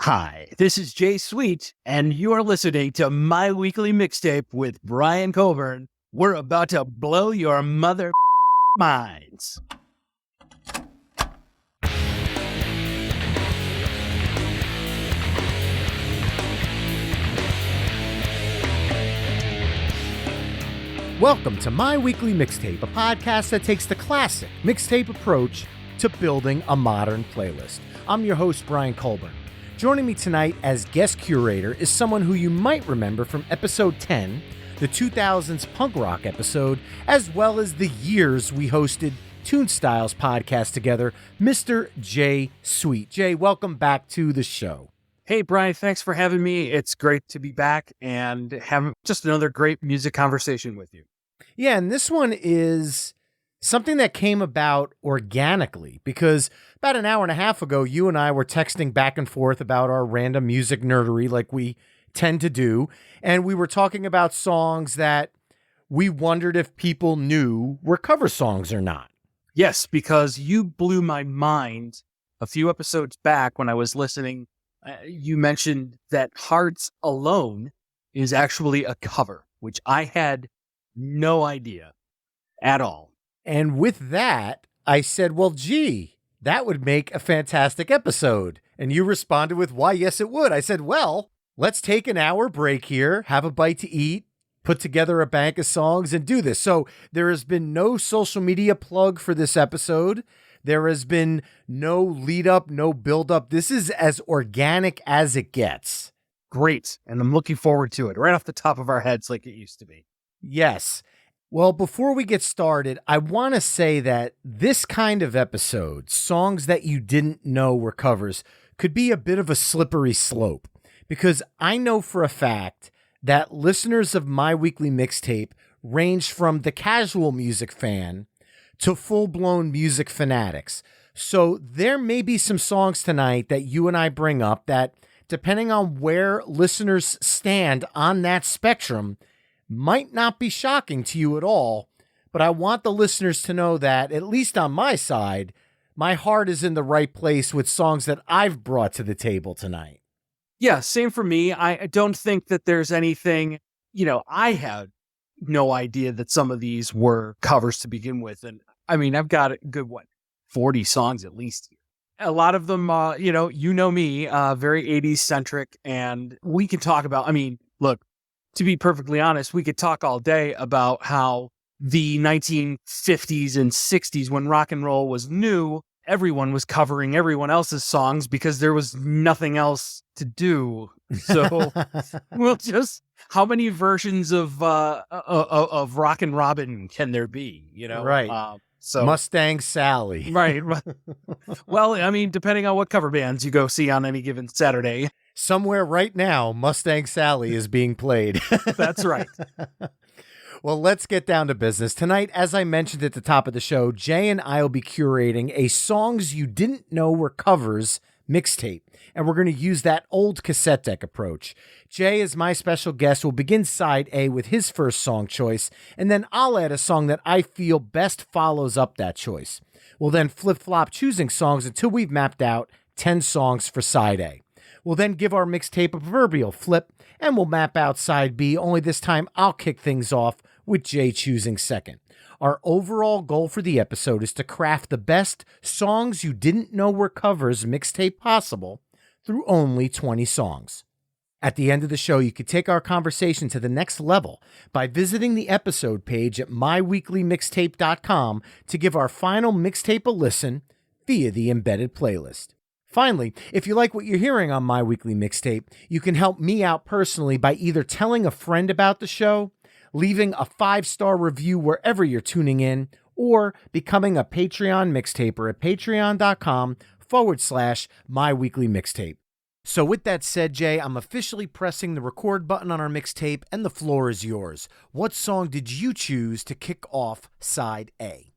Hi, this is Jay Sweet, and you are listening to My Weekly Mixtape with Brian Colburn. We're about to blow your mother minds. Welcome to My Weekly Mixtape, a podcast that takes the classic mixtape approach to building a modern playlist. I'm your host, Brian Colburn. Joining me tonight as guest curator is someone who you might remember from episode 10, the 2000s punk rock episode, as well as the years we hosted Tune Styles podcast together, Mr. Jay Sweet. Jay, welcome back to the show. Hey, Brian, thanks for having me. It's great to be back and have just another great music conversation with you. Yeah, and this one is something that came about organically because about an hour and a half ago, you and I were texting back and forth about our random music nerdery like we tend to do. And we were talking about songs that we wondered if people knew were cover songs or not. Yes, because you blew my mind a few episodes back when I was listening. You mentioned that Hearts Alone is actually a cover, which I had no idea at all. And with that, I said, well, gee, that would make a fantastic episode. And you responded with, why, yes, it would. I said, well, let's take an hour break here, have a bite to eat, put together a bank of songs, and do this. So there has been no social media plug for this episode. There has been no lead up, no build up. This is as organic as it gets. Great. And I'm looking forward to it right off the top of our heads like it used to be. Yes. Well, before we get started, I want to say that this kind of episode, songs that you didn't know were covers, could be a bit of a slippery slope because I know for a fact that listeners of My Weekly Mixtape range from the casual music fan to full-blown music fanatics. So there may be some songs tonight that you and I bring up that, depending on where listeners stand on that spectrum, might not be shocking to you at all, but I want the listeners to know that, at least on my side, my heart is in the right place with songs that I've brought to the table tonight. Yeah, same for me. I don't think that there's anything, I had no idea that some of these were covers to begin with. And I mean, I've got a good, 40 songs at least here. A lot of them, me, very 80s centric. And we can talk about, look, to be perfectly honest, we could talk all day about how the 1950s and 60s, when rock and roll was new, everyone was covering everyone else's songs because there was nothing else to do. So we'll just, how many versions of Rockin' Robin can there be? Right. So Mustang Sally. Right. Well, depending on what cover bands you go see on any given Saturday. Somewhere right now, Mustang Sally is being played. That's right. Well, let's get down to business. Tonight, as I mentioned at the top of the show, Jay and I will be curating a Songs You Didn't Know Were Covers mixtape, and we're going to use that old cassette deck approach. Jay, as my special guest, will begin side A with his first song choice, and then I'll add a song that I feel best follows up that choice. We'll then flip-flop choosing songs until we've mapped out 10 songs for side A. We'll then give our mixtape a proverbial flip, and we'll map out side B, only this time I'll kick things off with Jay choosing second. Our overall goal for the episode is to craft the best Songs You Didn't Know Were Covers mixtape possible through only 20 songs. At the end of the show, you could take our conversation to the next level by visiting the episode page at myweeklymixtape.com to give our final mixtape a listen via the embedded playlist. Finally, if you like what you're hearing on My Weekly Mixtape, you can help me out personally by either telling a friend about the show, leaving a 5-star review wherever you're tuning in, or becoming a Patreon mixtaper at patreon.com/myweeklymixtape. So with that said, Jay, I'm officially pressing the record button on our mixtape, and the floor is yours. What song did you choose to kick off side A?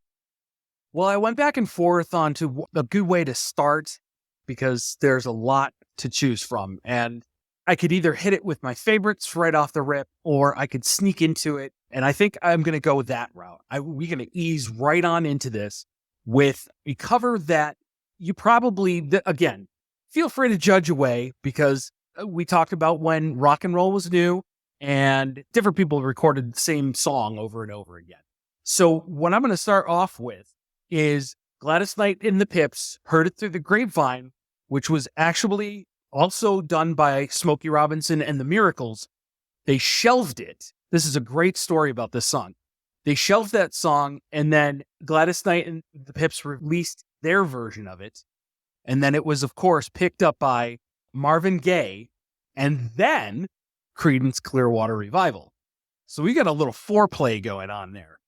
Well, I went back and forth on to a good way to start because there's a lot to choose from. And I could either hit it with my favorites right off the rip, or I could sneak into it. And I think I'm going to go with that route. We're going to ease right on into this with a cover that you probably, again, feel free to judge away, because we talked about when rock and roll was new and different people recorded the same song over and over again. So what I'm going to start off with is Gladys Knight and the Pips, Heard It Through the Grapevine, which was actually also done by Smokey Robinson and the Miracles. They shelved it. This is a great story about this song. They shelved that song, and then Gladys Knight and the Pips released their version of it. And then it was, of course, picked up by Marvin Gaye, and then Creedence Clearwater Revival. So we got a little foreplay going on there.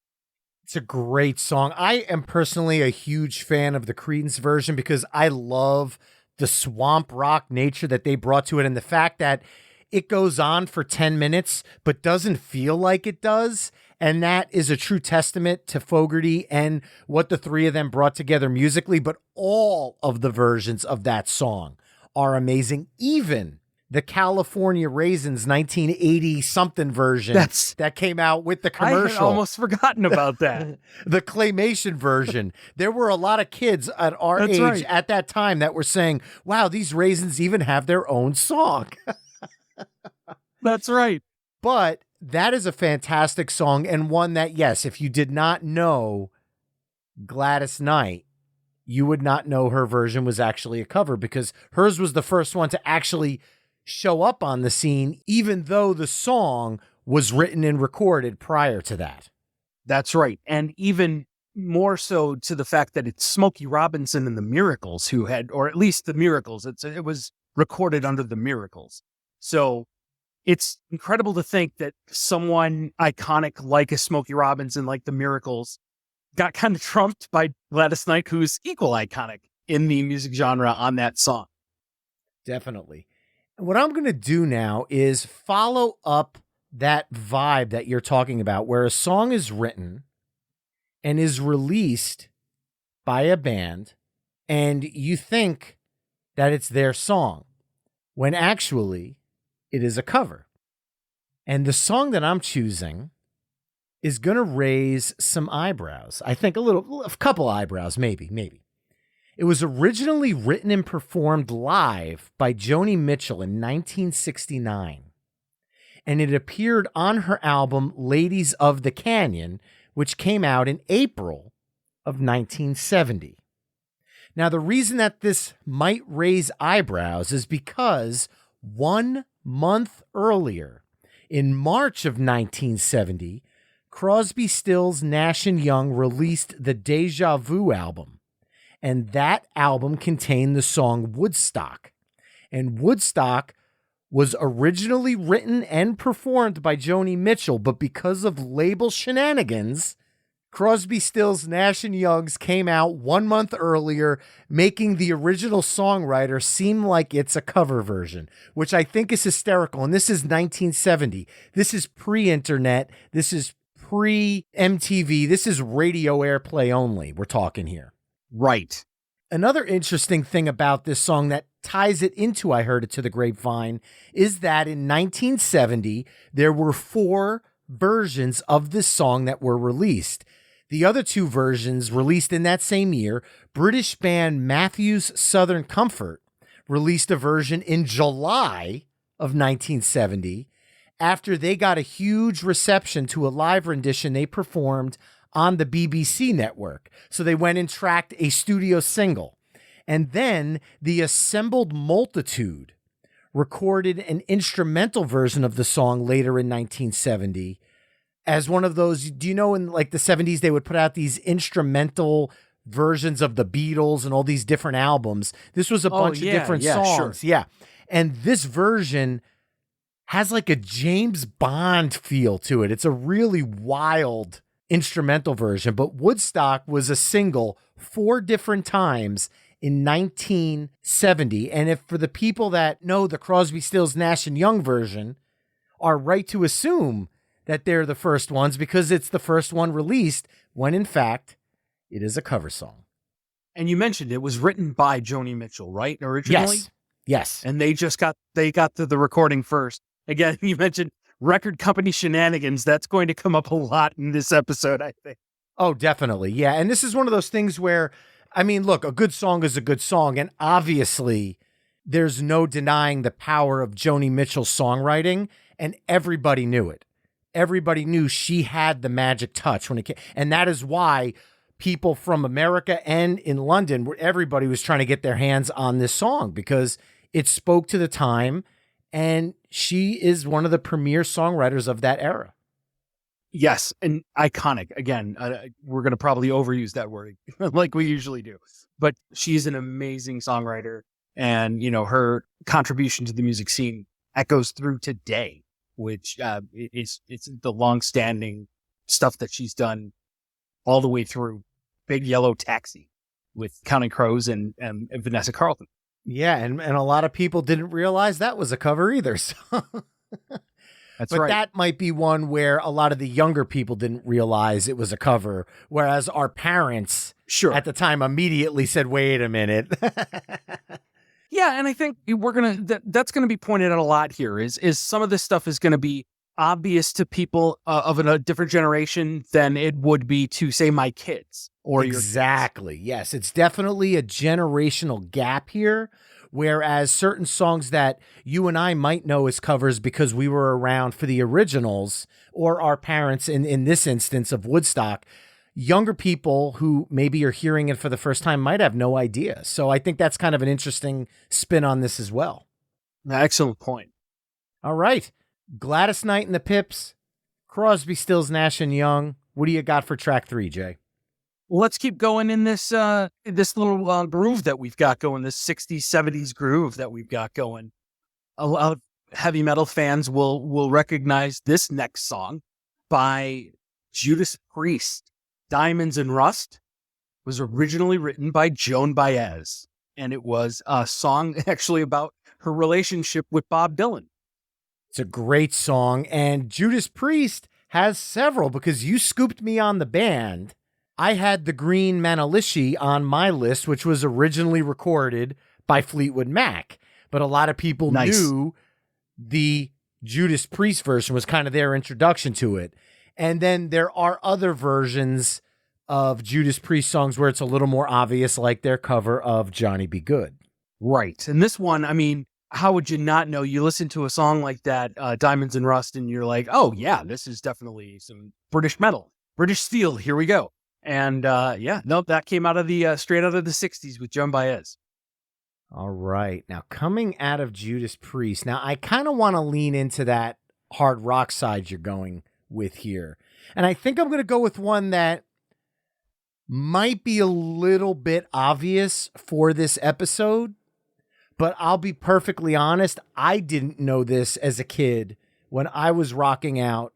It's a great song. I am personally a huge fan of the Creedence version because I love the swamp rock nature that they brought to it, and the fact that it goes on for 10 minutes but doesn't feel like it does. And that is a true testament to Fogerty and what the three of them brought together musically. But all of the versions of that song are amazing. Even the California Raisins 1980 something version that came out with the commercial. I had almost forgotten about that. The claymation version. There were a lot of kids at our age at that time that were saying, wow, these raisins even have their own song. That's right. But that is a fantastic song, and one that, yes, if you did not know Gladys Knight, you would not know her version was actually a cover, because hers was the first one to actually show up on the scene, even though the song was written and recorded prior to that. That's right. And even more so to the fact that it's Smokey Robinson and the Miracles who had, or at least the Miracles, it was recorded under the Miracles. So it's incredible to think that someone iconic like a Smokey Robinson, like the Miracles, got kind of trumped by Gladys Knight, who's equal iconic in the music genre on that song. Definitely. What I'm going to do now is follow up that vibe that you're talking about, where a song is written and is released by a band, and you think that it's their song, when actually it is a cover. And the song that I'm choosing is going to raise some eyebrows. I think a couple eyebrows, maybe. It was originally written and performed live by Joni Mitchell in 1969. And it appeared on her album Ladies of the Canyon, which came out in April of 1970. Now, the reason that this might raise eyebrows is because 1 month earlier, in March of 1970, Crosby, Stills, Nash & Young released the Deja Vu album. And that album contained the song Woodstock. And Woodstock was originally written and performed by Joni Mitchell, but because of label shenanigans, Crosby, Stills, Nash & Young's came out 1 month earlier, making the original songwriter seem like it's a cover version, which I think is hysterical. And this is 1970. This is pre-internet. This is pre-MTV. This is radio airplay only. We're talking here. Right. Another interesting thing about this song that ties it into I Heard It to the Grapevine is that in 1970, there were 4 versions of this song that were released. The other 2 versions released in that same year, British band Matthews Southern Comfort released a version in July of 1970 after they got a huge reception to a live rendition they performed on the BBC network. So they went and tracked a studio single. And then the Assembled Multitude recorded an instrumental version of the song later in 1970 as one of those, do you know, in like the 70s, they would put out these instrumental versions of the Beatles and all these different albums. This was a bunch of different songs. Sure. Yeah. And this version has like a James Bond feel to it. It's a really wild instrumental version, but Woodstock was a single 4 different times in 1970. And if for the people that know the Crosby, Stills, Nash & Young version are right to assume that they're the first ones because it's the first one released, when in fact it is a cover song. And you mentioned it was written by Joni Mitchell, right? Originally? Yes. And they got to the recording first. Again, you mentioned record company shenanigans. That's going to come up a lot in this episode, I think. Oh, definitely. Yeah. And this is one of those things where, I mean, look, a good song is a good song. And obviously there's no denying the power of Joni Mitchell's songwriting, and everybody knew it. Everybody knew she had the magic touch when it came, and that is why people from America and in London, where everybody was trying to get their hands on this song because it spoke to the time, and she is one of the premier songwriters of that era. Yes, and iconic. Again, we're going to probably overuse that word like we usually do, but she's an amazing songwriter, and her contribution to the music scene echoes through today, which it's the long-standing stuff that she's done all the way through Big Yellow Taxi with Counting Crows and Vanessa Carlton. Yeah, and a lot of people didn't realize that was a cover either. So. That's but right. That might be one where a lot of the younger people didn't realize it was a cover, whereas our parents at the time immediately said, wait a minute. Yeah, and I think that's gonna be pointed out a lot here. Is some of this stuff is gonna be obvious to people of a different generation than it would be to, say, my kids or exactly. Yes, it's definitely a generational gap here. Whereas certain songs that you and I might know as covers because we were around for the originals, or our parents in this instance of Woodstock, younger people who maybe are hearing it for the first time might have no idea. So I think that's kind of an interesting spin on this as well. Excellent point. All right. Gladys Knight and the Pips, Crosby, Stills, Nash and Young. What do you got for track 3, Jay? Let's keep going in this little groove that we've got going, this 60s, 70s groove that we've got going. A lot of heavy metal fans will recognize this next song by Judas Priest. Diamonds and Rust was originally written by Joan Baez, and it was a song actually about her relationship with Bob Dylan. It's a great song, and Judas Priest has several because you scooped me on the band. I had the Green Manalishi on my list, which was originally recorded by Fleetwood Mac, but a lot of people knew the Judas Priest version was kind of their introduction to it. And then there are other versions of Judas Priest songs where it's a little more obvious, like their cover of Johnny Be Good. Right. And this one, I mean, how would you not know? You listen to a song like that, Diamonds and Rust, and you're like, oh, yeah, this is definitely some British metal, British steel. Here we go. And that came out of the straight out of the 60s with Joan Baez. All right. Now, coming out of Judas Priest, now I kind of want to lean into that hard rock side you're going with here. And I think I'm going to go with one that might be a little bit obvious for this episode, but I'll be perfectly honest, I didn't know this as a kid when I was rocking out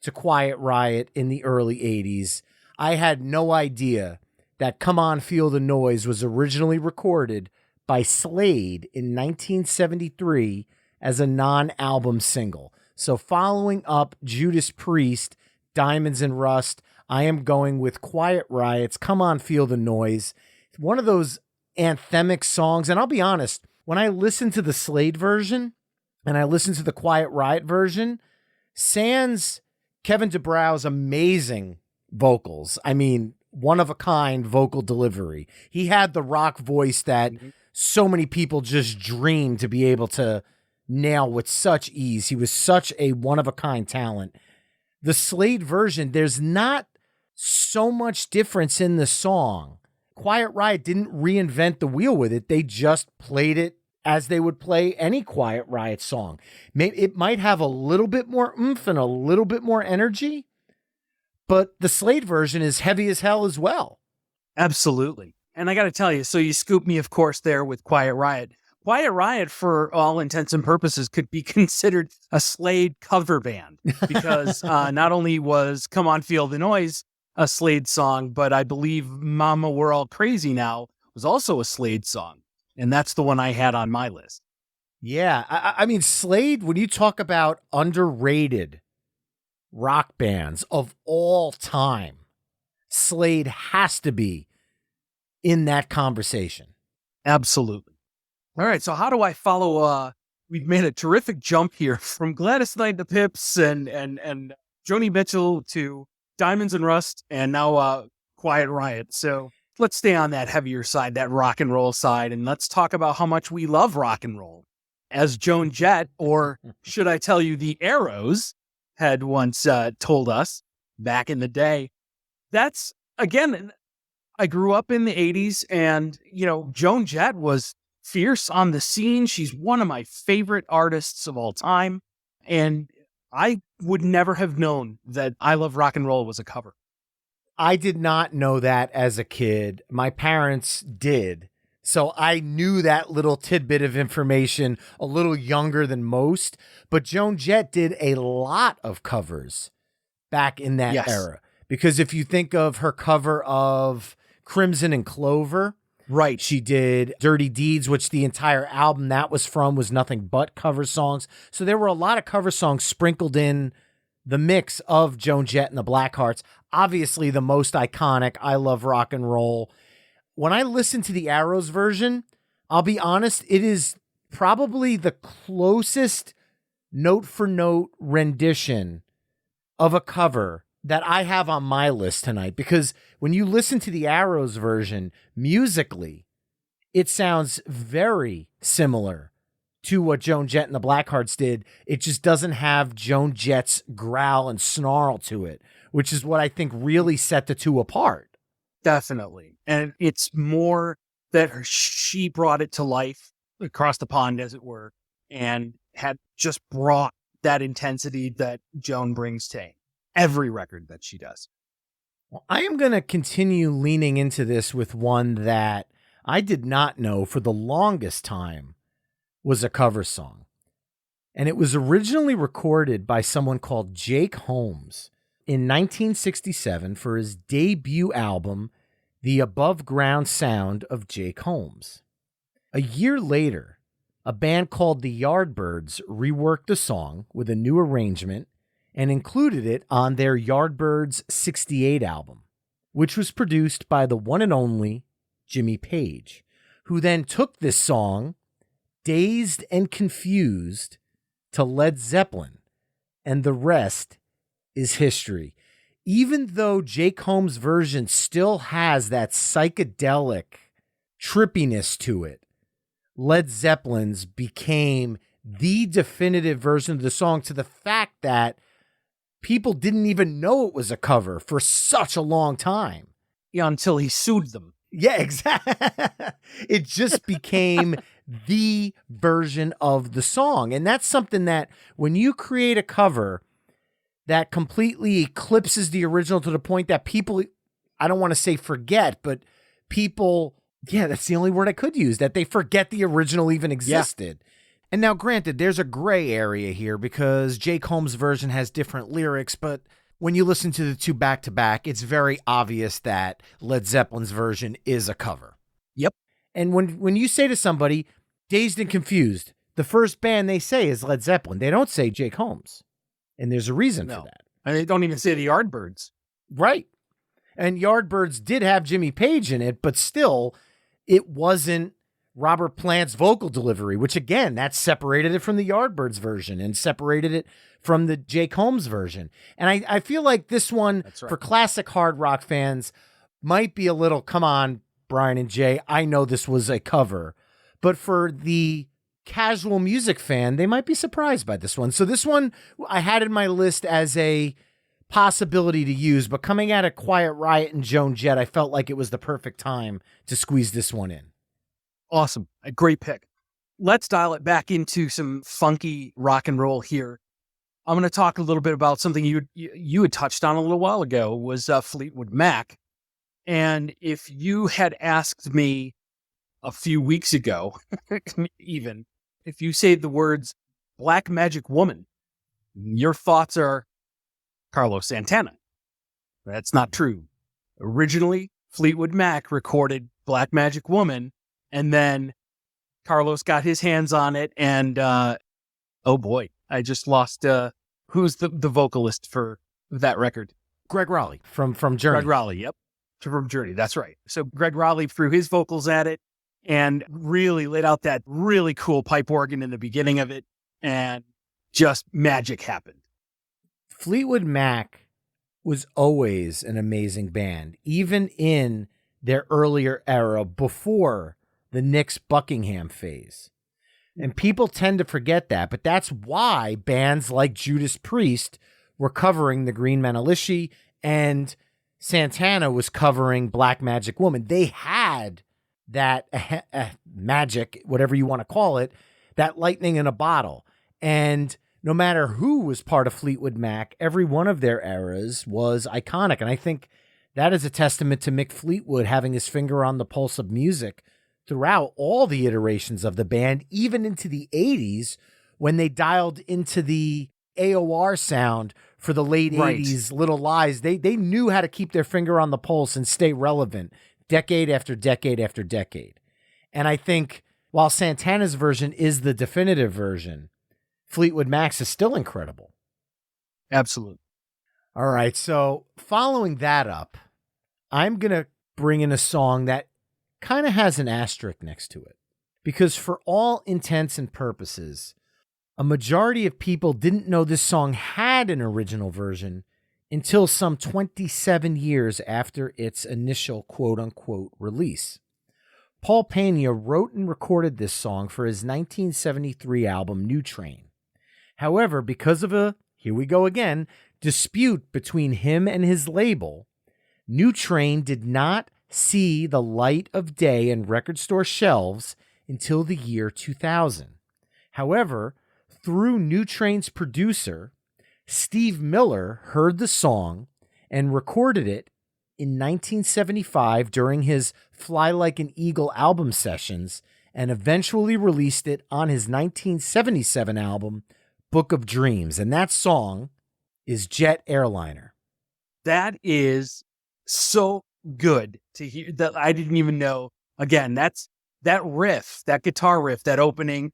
to Quiet Riot in the early 80s. I had no idea that Come On Feel the Noise was originally recorded by Slade in 1973 as a non-album single. So following up Judas Priest, Diamonds and Rust, I am going with Quiet Riot's Come On Feel the Noise. It's one of those anthemic songs, and I'll be honest, when I listen to the Slade version and I listen to the Quiet Riot version, sans Kevin DuBrow's amazing vocals. I mean, one of a kind vocal delivery. He had the rock voice that so many people just dreamed to be able to nail with such ease. He was such a one of a kind talent. The Slade version, there's not so much difference in the song. Quiet Riot didn't reinvent the wheel with it. They just played it as they would play any Quiet Riot song. Maybe it might have a little bit more oomph and a little bit more energy, but the Slade version is heavy as hell as well. Absolutely. And I got to tell you, so you scooped me, of course, there with Quiet Riot. Quiet Riot, for all intents and purposes, could be considered a Slade cover band because not only was Come On Feel the Noise a Slade song, but I believe Mama We're All Crazy Now was also a Slade song. And that's the one I had on my list. Yeah. I mean, Slade, when you talk about underrated rock bands of all time, Slade has to be in that conversation. Absolutely. All right. So how do I follow? We've made a terrific jump here from Gladys Knight to Pips and Joni Mitchell to Diamonds and Rust and now Quiet Riot. So let's stay on that heavier side, that rock and roll side, and let's talk about how much we love rock and roll. As Joan Jett, or should I tell you, the Arrows, had once told us back in the day. That's, again, I grew up in the 80s, and, Joan Jett was fierce on the scene. She's one of my favorite artists of all time, and I would never have known that I Love Rock and Roll was a cover. I did not know that as a kid. My parents did. So I knew that little tidbit of information a little younger than most. But Joan Jett did a lot of covers back in that era. Because if you think of her cover of Crimson and Clover, right, she did Dirty Deeds, which the entire album that was from was nothing but cover songs. So there were a lot of cover songs sprinkled in the mix of Joan Jett and the Blackhearts. Obviously, the most iconic, I Love Rock and Roll. When I listen to the Arrows version, I'll be honest, it is probably the closest note-for-note rendition of a cover that I have on my list tonight. Because when you listen to the Arrows version, musically, it sounds very similar to what Joan Jett and the Blackhearts did. It just doesn't have Joan Jett's growl and snarl to it, which is what I think really set the two apart. Definitely. And it's more that she brought it to life across the pond, as it were, and had just brought that intensity that Joan brings to every record that she does. Well, I am going to continue leaning into this with one that I did not know for the longest time was a cover song. And it was originally recorded by someone called Jake Holmes in 1967 for his debut album, The Above Ground Sound of Jake Holmes. A year later, a band called the Yardbirds reworked the song with a new arrangement and included it on their Yardbirds 68 album, which was produced by the one and only Jimmy Page, who then took this song, Dazed and Confused, to Led Zeppelin, and the rest is history. Even though Jake Holmes' version still has that psychedelic trippiness to it, Led Zeppelin's became the definitive version of the song, to the fact that people didn't even know it was a cover for such a long time. Yeah, until he sued them. Yeah, exactly. It just became the version of the song. And that's something that when you create a cover that completely eclipses the original to the point that people, I don't want to say forget, but people, yeah, that's the only word I could use, that they forget the original even existed. Yeah. And now, granted, there's a gray area here because Jake Holmes' version has different lyrics, but when you listen to the two back-to-back, it's very obvious that Led Zeppelin's version is a cover. Yep. And when you say to somebody, Dazed and Confused, the first band they say is Led Zeppelin. They don't say Jake Holmes. And there's a reason for that. And they don't even say the Yardbirds. Right. And Yardbirds did have Jimmy Page in it, but still, it wasn't Robert Plant's vocal delivery, which again, that separated it from the Yardbirds version and separated it from the Jake Holmes version. And I feel like this one, for classic hard rock fans, might be a little, come on, Brian and Jay, I know this was a cover. But for the casual music fan, they might be surprised by this one. So this one I had in my list as a possibility to use, but coming out of Quiet Riot and Joan Jett, I felt like it was the perfect time to squeeze this one in. Awesome. A great pick. Let's dial it back into some funky rock and roll here. I'm going to talk a little bit about something you had touched on a little while ago, was Fleetwood Mac. And if you had asked me a few weeks ago, even, if you say the words Black Magic Woman, your thoughts are Carlos Santana. That's not true. Originally, Fleetwood Mac recorded Black Magic Woman, and then Carlos got his hands on it, and oh boy, I just lost who's the vocalist for that record? Greg Raleigh from Journey. Greg Raleigh, yep. From Journey, that's right. So Greg Raleigh threw his vocals at it and really laid out that really cool pipe organ in the beginning of it, and just magic happened. Fleetwood Mac was always an amazing band, even in their earlier era before the Nicks Buckingham phase. And people tend to forget that, but that's why bands like Judas Priest were covering the Green Manalishi and Santana was covering Black Magic Woman. They had that magic, whatever you want to call it, that lightning in a bottle. And no matter who was part of Fleetwood Mac, every one of their eras was iconic. And I think that is a testament to Mick Fleetwood having his finger on the pulse of music throughout all the iterations of the band, even into the 80s when they dialed into the AOR sound for the late 80s Little Lies. They knew how to keep their finger on the pulse and stay relevant decade after decade after decade. And I think while Santana's version is the definitive version, Fleetwood Mac's is still incredible. Absolutely. All right, so following that up, I'm going to bring in a song that kind of has an asterisk next to it. Because for all intents and purposes, a majority of people didn't know this song had an original version until some 27 years after its initial quote-unquote release. Paul Pena wrote and recorded this song for his 1973 album New Train. However, because of a, here we go again, dispute between him and his label, New Train did not see the light of day in record store shelves until the year 2000. However, through New Train's producer, Steve Miller heard the song and recorded it in 1975 during his Fly Like an Eagle album sessions and eventually released it on his 1977 album, Book of Dreams. And that song is Jet Airliner. That is so good to hear that I didn't even know. Again, that's that riff, that guitar riff, that opening.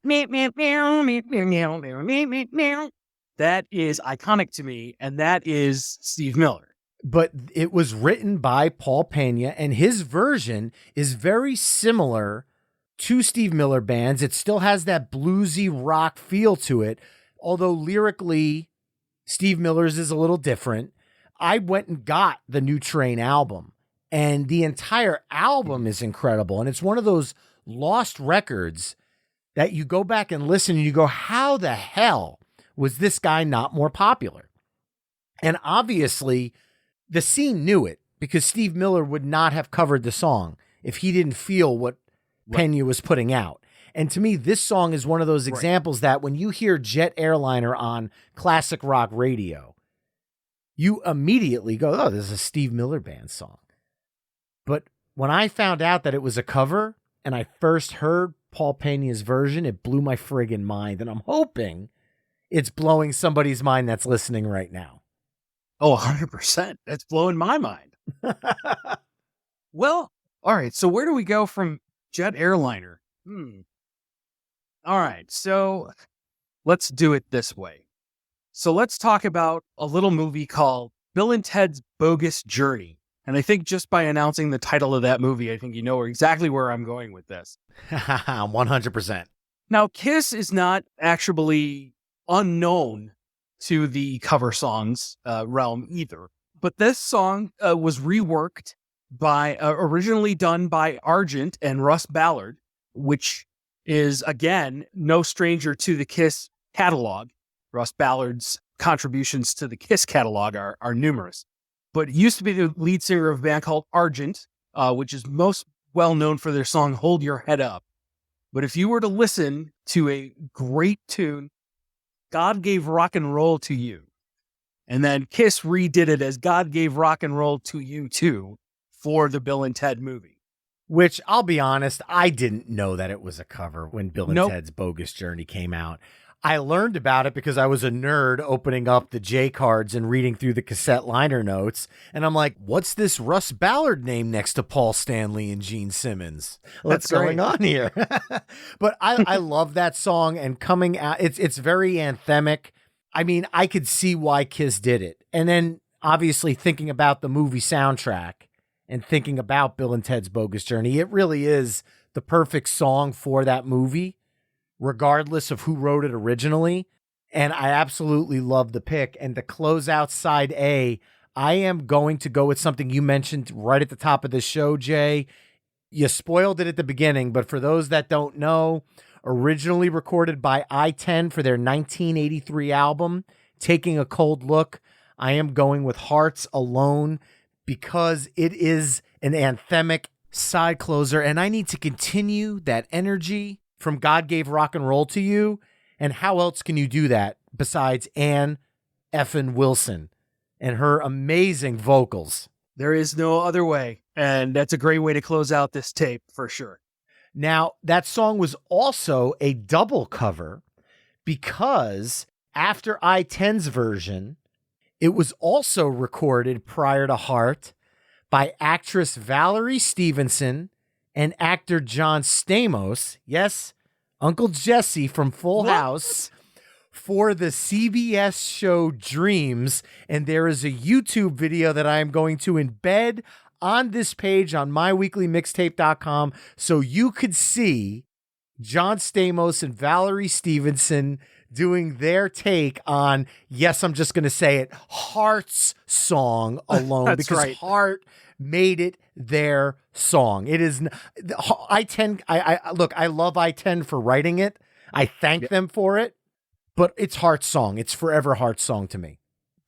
That is iconic to me, and that is Steve Miller. But it was written by Paul Pena, and his version is very similar to Steve Miller Band's. It still has that bluesy rock feel to it, although lyrically, Steve Miller's is a little different. I went and got the New Train album, and the entire album is incredible, and it's one of those lost records that you go back and listen and you go, how the hell was this guy not more popular? And obviously, the scene knew it because Steve Miller would not have covered the song if he didn't feel what Pena was putting out. And to me, this song is one of those examples that when you hear Jet Airliner on classic rock radio, you immediately go, oh, this is a Steve Miller Band song. But when I found out that it was a cover and I first heard Paul Pena's version, it blew my friggin' mind. And I'm hoping it's blowing somebody's mind that's listening right now. Oh, 100%. That's blowing my mind. Well, all right. So where do we go from Jet Airliner? All right. So let's do it this way. So let's talk about a little movie called Bill and Ted's Bogus Journey. And I think just by announcing the title of that movie, I think you know exactly where I'm going with this. 100%. Now, Kiss is not actually unknown to the cover songs realm either. But this song was reworked by, originally done by Argent and Russ Ballard, which is, again, no stranger to the Kiss catalog. Russ Ballard's contributions to the Kiss catalog are numerous. But it used to be the lead singer of a band called Argent, which is most well known for their song Hold Your Head Up. But if you were to listen to a great tune, God Gave Rock and Roll to You, and then Kiss redid it as God Gave Rock and Roll to You Too for the Bill and Ted movie. Which, I'll be honest, I didn't know that it was a cover when Bill and Ted's Bogus Journey came out. I learned about it because I was a nerd opening up the J cards and reading through the cassette liner notes. And I'm like, what's this Russ Ballard name next to Paul Stanley and Gene Simmons? What's going on here? But I love that song, and coming out, it's very anthemic. I mean, I could see why Kiss did it. And then obviously thinking about the movie soundtrack and thinking about Bill and Ted's Bogus Journey, it really is the perfect song for that movie, regardless of who wrote it originally. And I absolutely love the pick. And to close out side A, I am going to go with something you mentioned right at the top of the show, Jay. You spoiled it at the beginning, but for those that don't know, originally recorded by I-10 for their 1983 album, Taking a Cold Look, I am going with Hearts Alone because it is an anthemic side closer, and I need to continue that energy from God Gave Rock and Roll to You. And how else can you do that besides Ann effin' Wilson and her amazing vocals? There is no other way. And that's a great way to close out this tape for sure. Now, that song was also a double cover because after I-10's version, it was also recorded prior to Heart by actress Valerie Stevenson and actor John Stamos. Yes, Uncle Jesse from Full House. For the CBS show Dreams, and there is a YouTube video that I am going to embed on this page on myweeklymixtape.com so you could see John Stamos and Valerie Stevenson doing their take on, yes, I'm just going to say it, Heart's song Alone, because right. Heart made it their song. It is I-10. Look, I love I-10 for writing it. I thank them for it. But it's Heart's song. It's forever Heart's song to me.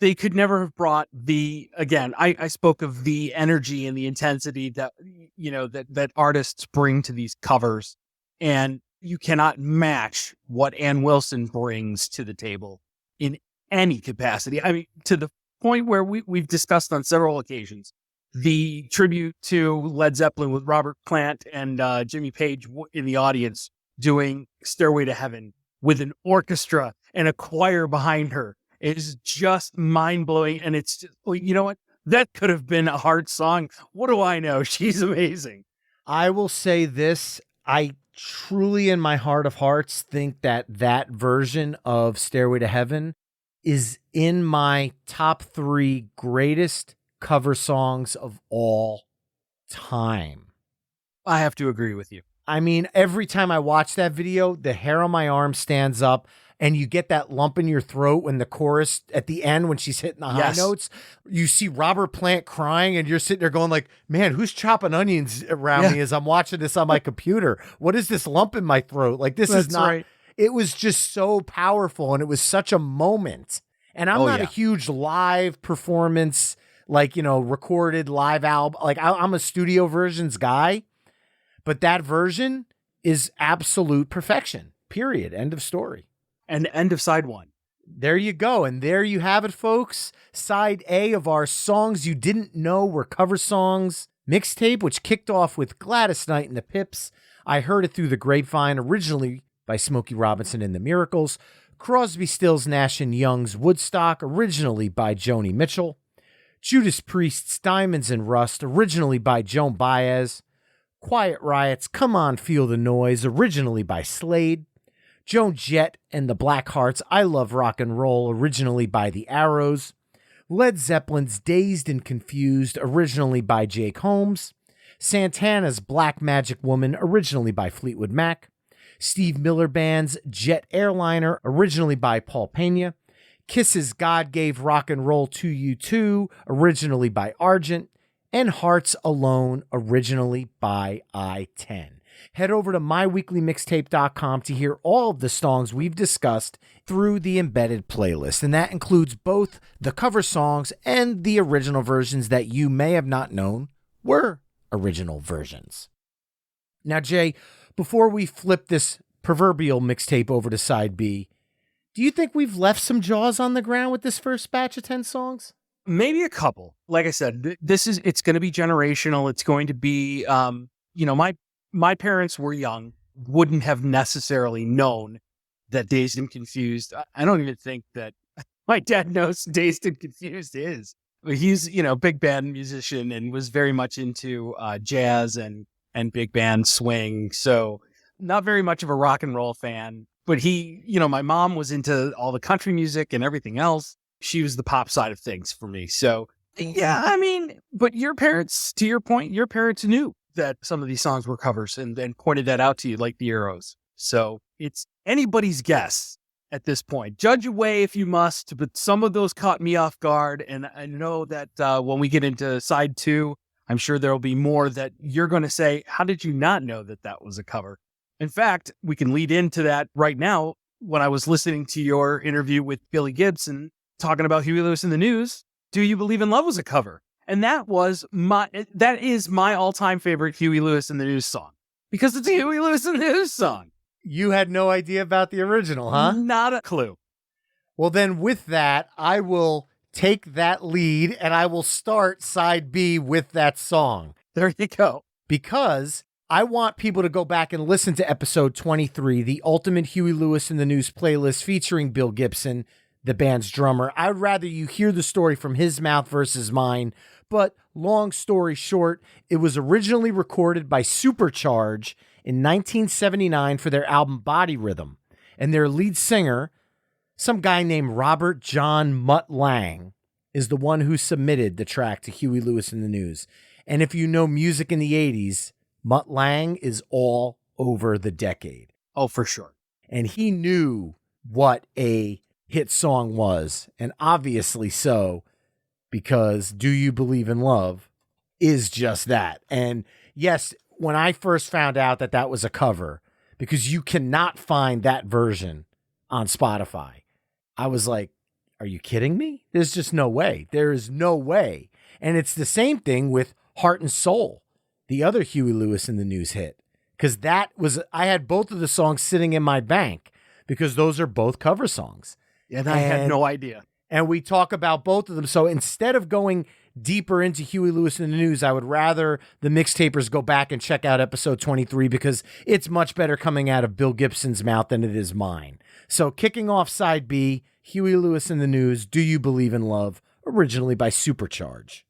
They could never have brought I spoke of the energy and the intensity that, that artists bring to these covers. And you cannot match what Ann Wilson brings to the table in any capacity. I mean, to the point where we've discussed on several occasions, the tribute to Led Zeppelin with Robert Plant and Jimmy Page in the audience doing Stairway to Heaven with an orchestra and a choir behind her. It is just mind-blowing. And it's just, you know what? That could have been a Heart song. What do I know? She's amazing. I will say this. I truly, in my heart of hearts, think that version of Stairway to Heaven is in my top 3 greatest cover songs of all time. I have to agree with you. I mean, every time I watch that video, the hair on my arm stands up and you get that lump in your throat when the chorus at the end, when she's hitting the high notes, you see Robert Plant crying and you're sitting there going like, man, who's chopping onions around me as I'm watching this on my computer? What is this lump in my throat? Like, this is not, right. It was just so powerful and it was such a moment. And I'm not a huge live performance, like, recorded live album. Like I'm a studio versions guy. But that version is absolute perfection, period. End of story. And end of side 1. There you go. And there you have it, folks. Side A of our Songs You Didn't Know Were Cover Songs mixtape, which kicked off with Gladys Knight and the Pips. I Heard It Through the Grapevine, originally by Smokey Robinson and the Miracles. Crosby, Stills, Nash & Young's Woodstock, originally by Joni Mitchell. Judas Priest's Diamonds and Rust, originally by Joan Baez. Quiet Riot's Come On Feel the Noise, originally by Slade. Joan Jett and the Blackhearts' I Love Rock and Roll, originally by The Arrows. Led Zeppelin's Dazed and Confused, originally by Jake Holmes. Santana's Black Magic Woman, originally by Fleetwood Mac. Steve Miller Band's Jet Airliner, originally by Paul Pena. Kiss's God Gave Rock and Roll to You Too, originally by Argent. And Hearts Alone, originally by I-10. Head over to myweeklymixtape.com to hear all of the songs we've discussed through the embedded playlist. And that includes both the cover songs and the original versions that you may have not known were original versions. Now, Jay, before we flip this proverbial mixtape over to side B, do you think we've left some jaws on the ground with this first batch of 10 songs? Maybe a couple. Like I said, it's going to be generational. It's going to be, my parents were young, wouldn't have necessarily known that Dazed and Confused. I don't even think that my dad knows Dazed and Confused is. He's, big band musician and was very much into jazz and big band swing. So not very much of a rock and roll fan, but my mom was into all the country music and everything else. She was the pop side of things for me. So, yeah, but your parents, to your point, your parents knew that some of these songs were covers and then pointed that out to you like the Arrows. So it's anybody's guess at this point. Judge away if you must, but some of those caught me off guard. And I know that when we get into side 2, I'm sure there'll be more that you're going to say, how did you not know that that was a cover? In fact, we can lead into that right now. When I was listening to your interview with Billy Gibson talking about Huey Lewis in the News, Do You Believe in Love was a cover. And that is my all-time favorite Huey Lewis in the News song, because it's a Huey Lewis in the News song. You had no idea about the original, huh? Not a clue. Well, then with that, I will take that lead and I will start side B with that song. There you go. Because I want people to go back and listen to episode 23, the Ultimate Huey Lewis in the News playlist featuring Bill Gibson, the band's drummer. I would rather you hear the story from his mouth versus mine. But long story short, it was originally recorded by Supercharge in 1979 for their album Body Rhythm. And their lead singer, some guy named Robert John Mutt Lang, is the one who submitted the track to Huey Lewis in the News. And if you know music in the 80s, Mutt Lang is all over the decade. Oh, for sure. And he knew what a hit song was. And obviously so, because Do You Believe in Love is just that. And yes, when I first found out that that was a cover, because you cannot find that version on Spotify, I was like, are you kidding me? There's just no way. There is no way. And it's the same thing with Heart and Soul, the other Huey Lewis in the News hit, because I had both of the songs sitting in my bank because those are both cover songs. And I had no idea. And we talk about both of them. So instead of going deeper into Huey Lewis in the News, I would rather the mixtapers go back and check out episode 23 because it's much better coming out of Bill Gibson's mouth than it is mine. So kicking off side B, Huey Lewis in the News, Do You Believe in Love, originally by Supercharge.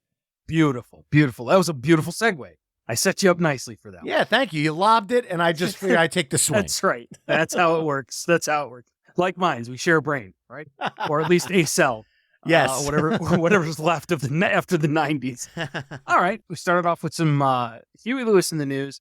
Beautiful, beautiful. That was a beautiful segue. I set you up nicely for that. Yeah, thank you. You lobbed it, and I just figured I'd take the swing. That's right. That's how it works. That's how it works. Like minds, we share a brain, right? Or at least a cell. Yes. Whatever's left of after the 90s. All right. We started off with some Huey Lewis in the News.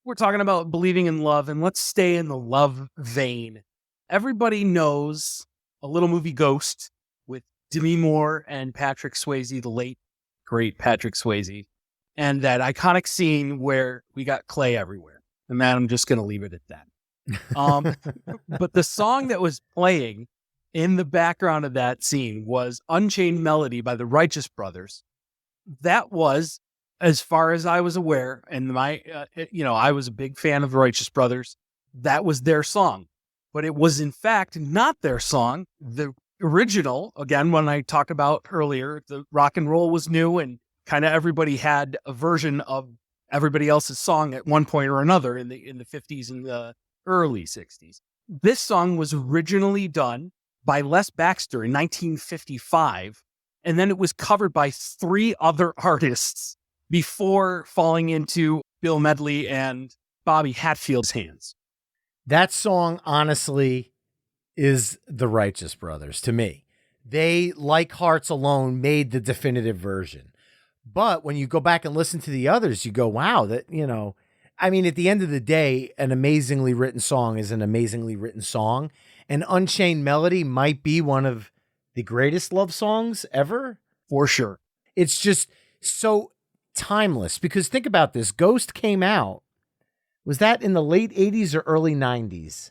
We're talking about believing in love, and let's stay in the love vein. Everybody knows a little movie Ghost with Demi Moore and Patrick Swayze, the late, great Patrick Swayze, and that iconic scene where we got clay everywhere. And that I'm just going to leave it at that. But the song that was playing in the background of that scene was Unchained Melody by the Righteous Brothers. That was, as far as I was aware, and I was a big fan of the Righteous Brothers. That was their song, but it was in fact not their song. The original, again, when I talked about earlier, the rock and roll was new and kind of everybody had a version of everybody else's song at one point or another in the 50s and the early 60s. This song was originally done by Les Baxter in 1955, and then it was covered by 3 other artists before falling into Bill Medley and Bobby Hatfield's hands. That song, honestly, is the Righteous Brothers to me. They, like Hearts Alone, made the definitive version. But when you go back and listen to the others, you go, wow, at the end of the day, an amazingly written song is an amazingly written song. And Unchained Melody might be one of the greatest love songs ever. For sure. It's just so timeless because think about this. Ghost came out. Was that in the late 80s or early 90s?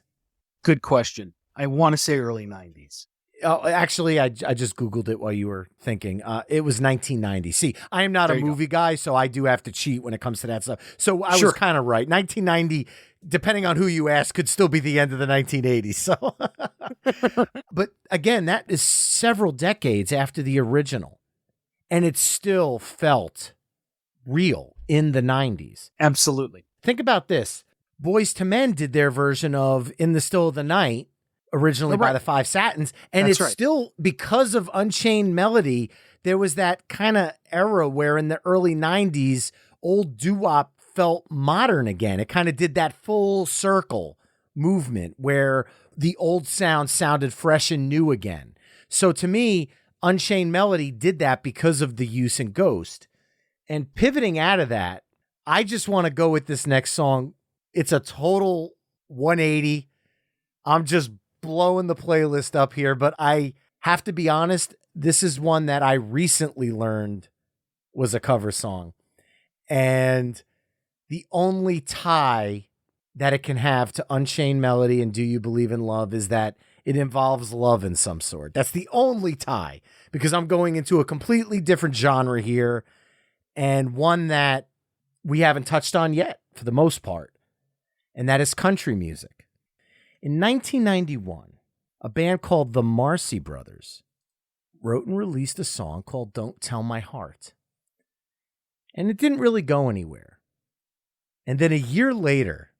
Good question. I want to say early 90s. Oh, actually, I just Googled it while you were thinking. It was 1990. See, I am not a movie guy, so I do have to cheat when it comes to that stuff. So I was kind of right. 1990, depending on who you ask, could still be the end of the 1980s. So, but again, that is several decades after the original, and it still felt real in the 90s. Absolutely. Think about this. Boyz II Men did their version of In the Still of the Night, originally by the Five Satins. And it's still, because of Unchained Melody, there was that kind of era where in the early 90s, old doo-wop felt modern again. It kind of did that full circle movement where the old sound sounded fresh and new again. So to me, Unchained Melody did that because of the use in Ghost. And pivoting out of that, I just want to go with this next song. It's a total 180. I'm just blowing the playlist up here, but I have to be honest, this is one that I recently learned was a cover song. And the only tie that it can have to Unchained Melody and Do You Believe in Love is that it involves love in some sort. That's the only tie, because I'm going into a completely different genre here, and one that we haven't touched on yet for the most part, and that is country music. In 1991, a band called the Marcy Brothers wrote and released a song called Don't Tell My Heart. And it didn't really go anywhere. And then a year later,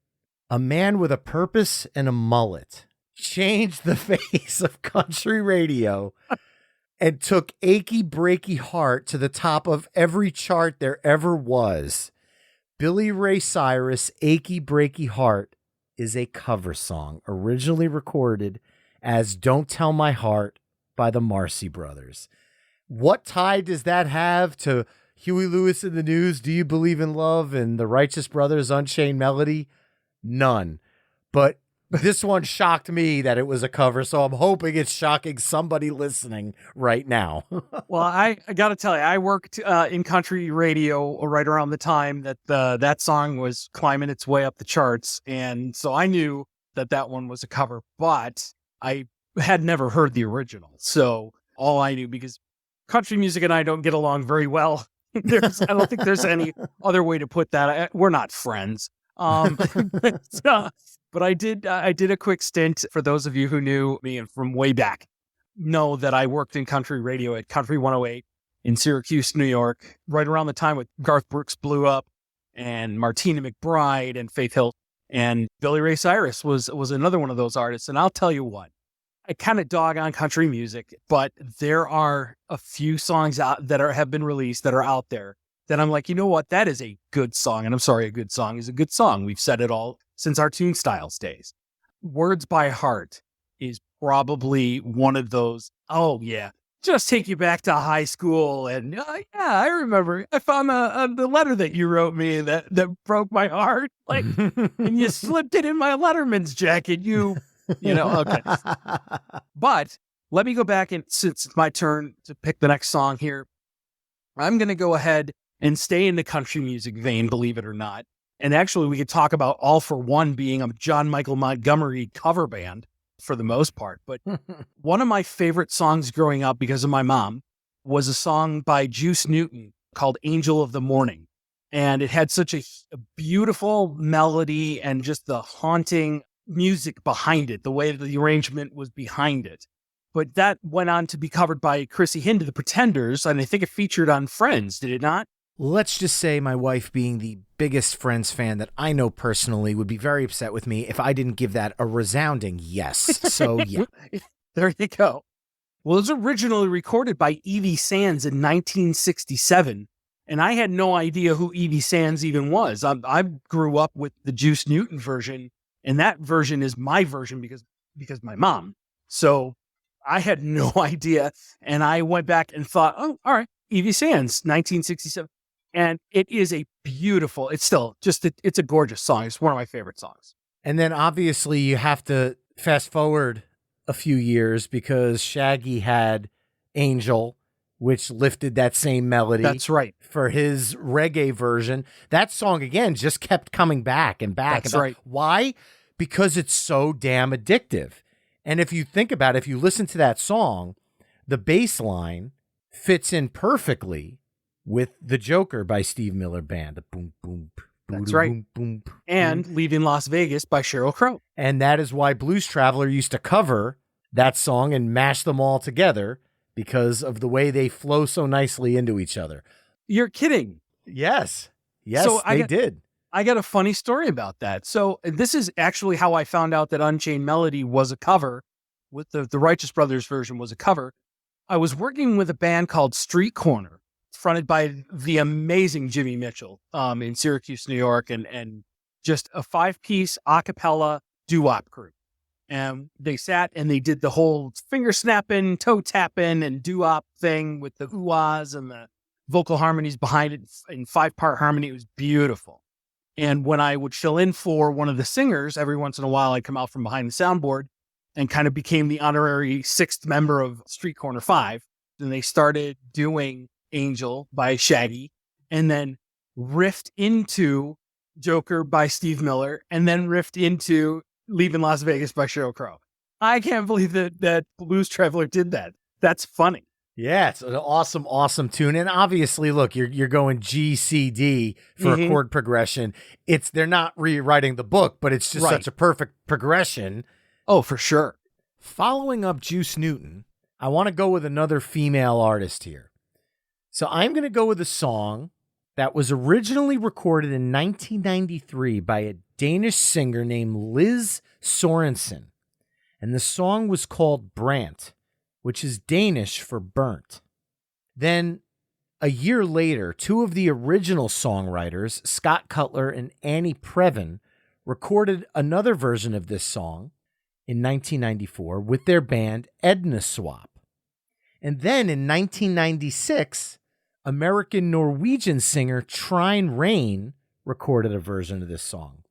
a man with a purpose and a mullet changed the face of country radio and took Achy Breaky Heart to the top of every chart there ever was. Billy Ray Cyrus' Achy Breaky Heart is a cover song originally recorded as Don't Tell My Heart by the Marcy Brothers. What tie does that have to Huey Lewis in the News, Do You Believe in Love, and the Righteous Brothers, Unchained Melody? None. But this one shocked me that it was a cover, so I'm hoping it's shocking somebody listening right now. Well, I got to tell you, I worked in country radio right around the time that that song was climbing its way up the charts. And so I knew that one was a cover, but I had never heard the original. So all I knew, because country music and I don't get along very well. I don't think there's any other way to put that. We're not friends. But I did a quick stint, for those of you who knew me and from way back, know that I worked in country radio at Country 108 in Syracuse, New York, right around the time when Garth Brooks blew up, and Martina McBride and Faith Hill, and Billy Ray Cyrus was another one of those artists. And I'll tell you what, I kind of dog on country music, but there are a few songs out that have been released that are out there that I'm like, you know what, that is a good song. And I'm sorry, a good song is a good song. We've said it all since our Tune Styles days. Words by Heart is probably one of those, oh yeah, just take you back to high school. And yeah, I remember I found the letter that you wrote me that broke my heart. Like, and you slipped it in my Letterman's jacket. You know, okay. But let me go back, and since it's my turn to pick the next song here, I'm going to go ahead and stay in the country music vein, believe it or not. And actually, we could talk about All for One being a John Michael Montgomery cover band for the most part. But one of my favorite songs growing up, because of my mom, was a song by Juice Newton called Angel of the Morning. And it had such a beautiful melody and just the haunting music behind it, the way that the arrangement was behind it. But that went on to be covered by Chrissy Hynde, The Pretenders, and I think it featured on Friends, did it not? Let's just say my wife, being the biggest Friends fan that I know personally, would be very upset with me if I didn't give that a resounding yes. So, yeah. There you go. Well, it was originally recorded by Evie Sands in 1967, and I had no idea who Evie Sands even was. I grew up with the Juice Newton version, and that version is my version because my mom. So I had no idea, and I went back and thought, oh, all right, Evie Sands, 1967. And it is a beautiful, it's still just, it's a gorgeous song. It's one of my favorite songs. And then obviously you have to fast forward a few years, because Shaggy had Angel, which lifted that same melody. That's right. For his reggae version. That song, again, just kept coming back and back. That's and back. right. Why? Because it's so damn addictive. And if you think about it, if you listen to that song, the bass line fits in perfectly with The Joker by Steve Miller Band. Boom, boom, that's right. Boom, boom, and Leaving Las Vegas by Sheryl Crow. And that is why Blues Traveler used to cover that song and mash them all together, because of the way they flow so nicely into each other. You're kidding. Yes. Yes, so they did. I got a funny story about that. So this is actually how I found out that Unchained Melody was a cover, with the Righteous Brothers version was a cover. I was working with a band called Street Corner, fronted by the amazing Jimmy Mitchell in Syracuse, New York, and just a 5-piece a cappella doo-wop group. And they sat and they did the whole finger snapping, toe tapping, and doo-wop thing with the ooh-ahs and the vocal harmonies behind it in 5-part harmony. It was beautiful. And when I would fill in for one of the singers, every once in a while I'd come out from behind the soundboard, and kind of became the honorary sixth member of Street Corner Five. And they started doing Angel by Shaggy, and then riffed into Joker by Steve Miller, and then riffed into Leaving Las Vegas by Sheryl Crow. I can't believe that Blues Traveler did that. That's funny. Yeah, it's an awesome, awesome tune. And obviously, look, you're going G, C, D for a chord progression. They're not rewriting the book, but it's just such a perfect progression. Oh, for sure. Following up Juice Newton, I want to go with another female artist here. So I'm going to go with a song that was originally recorded in 1993 by a Danish singer named Liz Sorensen. And the song was called Brant, which is Danish for burnt. Then, a year later, two of the original songwriters, Scott Cutler and Annie Previn, recorded another version of this song in 1994 with their band Edna Swap. And then in 1996, American-Norwegian singer Trine Rein recorded a version of this song.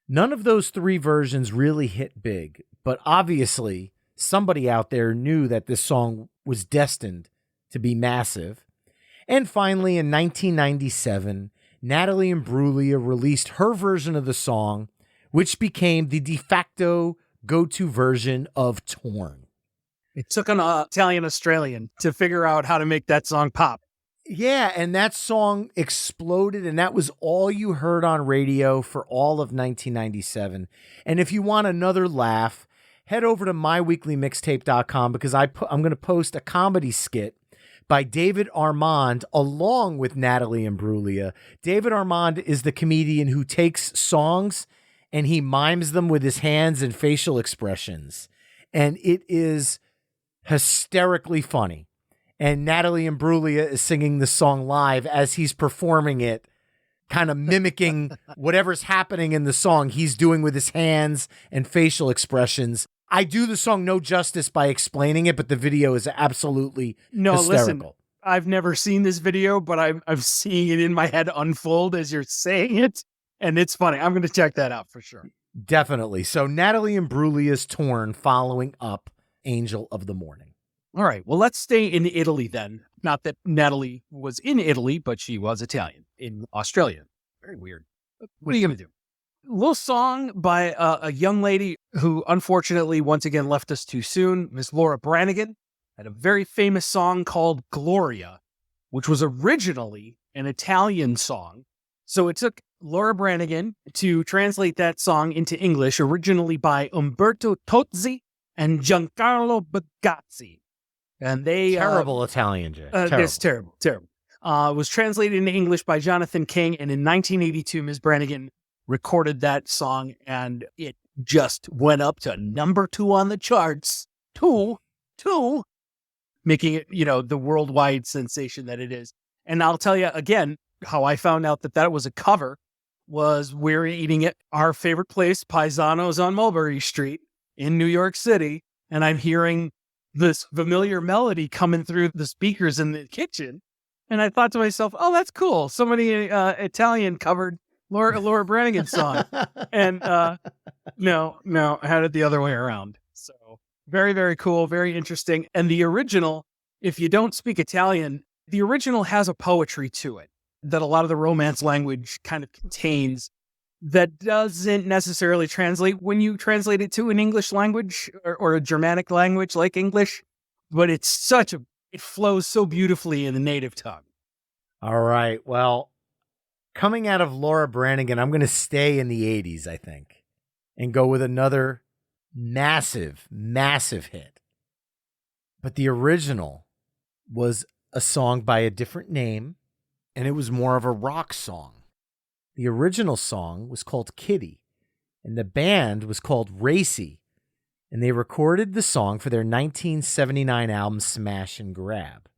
None of those three versions really hit big, but obviously somebody out there knew that this song was destined to be massive. And finally, in 1997, Natalie Imbruglia released her version of the song, which became the de facto go-to version of Torn. It took an Italian-Australian to figure out how to make that song pop. Yeah, and that song exploded, and that was all you heard on radio for all of 1997. And if you want another laugh, head over to myweeklymixtape.com because I'm going to post a comedy skit by David Armand along with Natalie Imbruglia. David Armand is the comedian who takes songs and he mimes them with his hands and facial expressions. And it is hysterically funny. And Natalie Imbruglia is singing the song live as he's performing it, kind of mimicking whatever's happening in the song he's doing with his hands and facial expressions. I do the song no justice by explaining it, but the video is absolutely hysterical. Listen, I've never seen this video, but I'm seeing it in my head unfold as you're saying it, and it's funny. I'm going to check that out for sure. Definitely. So Natalie Imbriglia's Torn following up Angel of the Morning. All right. Well, let's stay in Italy then. Not that Natalie was in Italy, but she was Italian in Australia. Very weird. What are you going to do? A little song by a young lady who unfortunately once again left us too soon. Miss Laura Branigan had a very famous song called Gloria, which was originally an Italian song. So it took Laura Branigan to translate that song into English, originally by Umberto Tozzi and Giancarlo Bagazzi. And they terrible Italian, Jay. It's terrible. It was translated into English by Jonathan King, and in 1982, Ms. Branigan recorded that song, and it just went up to number 2 on the charts. Two, making it, the worldwide sensation that it is. And I'll tell you again how I found out that was a cover was we're eating at our favorite place, Paisano's on Mulberry Street in New York City, and I'm hearing this familiar melody coming through the speakers in the kitchen. And I thought to myself, oh, that's cool. Somebody Italian covered Laura Branigan's song. And no, I had it the other way around. So very, very cool. Very interesting. And the original, if you don't speak Italian, the original has a poetry to it that a lot of the Romance language kind of contains that doesn't necessarily translate when you translate it to an English language or a Germanic language like English, but it flows so beautifully in the native tongue. All right. Well, coming out of Laura Branigan, I'm going to stay in the 80s, I think, and go with another massive, massive hit. But the original was a song by a different name, and it was more of a rock song. The original song was called Kitty, and the band was called Racy, and they recorded the song for their 1979 album Smash and Grab.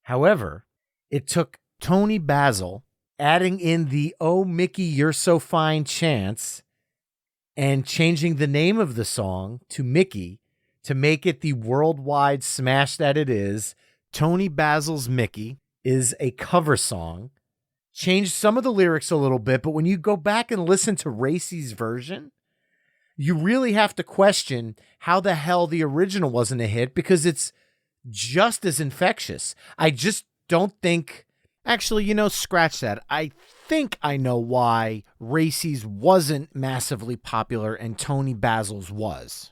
However, it took Tony Basil adding in the "Oh Mickey, You're So Fine" chants and changing the name of the song to Mickey to make it the worldwide smash that it is. Tony Basil's Mickey is a cover song. Changed some of the lyrics a little bit, but when you go back and listen to Racy's version, you really have to question how the hell the original wasn't a hit, because it's just as infectious. I just don't think, actually, scratch that. I think I know why Racy's wasn't massively popular and Tony Basil's was.